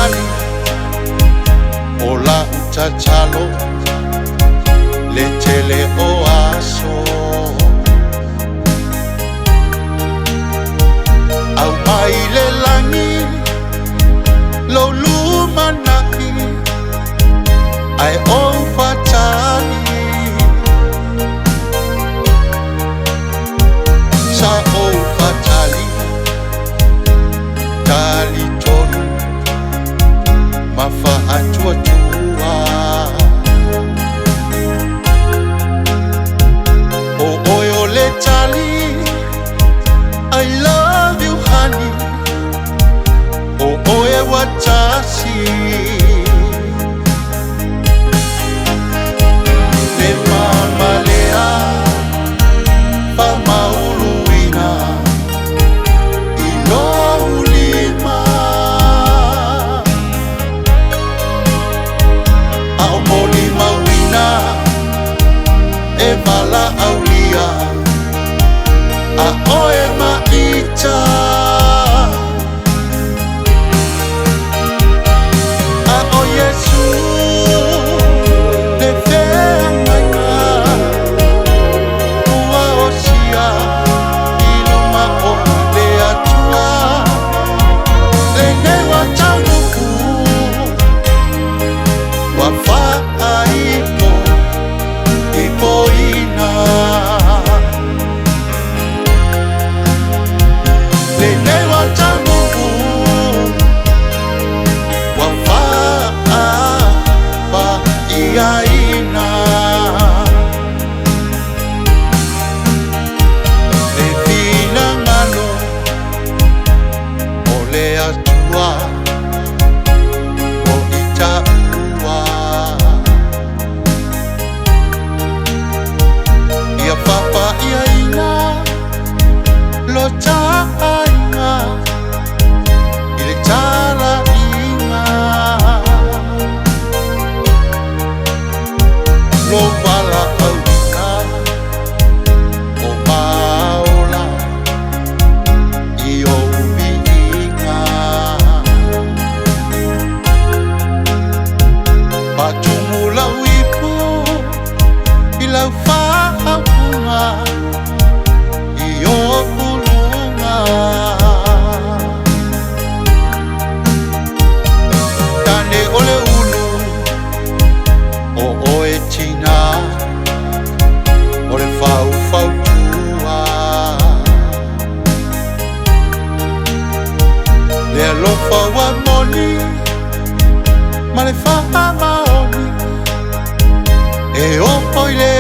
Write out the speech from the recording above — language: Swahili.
tali o la utachalo le tele o aso au mai le langi lo lumanaki ai o fatali sa o fatali tali tonu mafa atua tua o oyo le tali I love you honey o oe watashi le mama lea pa mauluina ino ulima au moli mawina e vala aulia a oe maita a o Yesu le fenga ua osia iluma o le atua le newa tanuku wa faa ipo ina le newa tanuku wa faa pa iaina le vina ngano o le atua o ita ua ia papa iaina lo tainga ile tala inga lo vala auina o maola i o uvinga patumula wipu i lau whaapunga i o pulunga tane ole ulu o oe tina ole fau tua le alofa wa moni ma le faa maoni e o poi le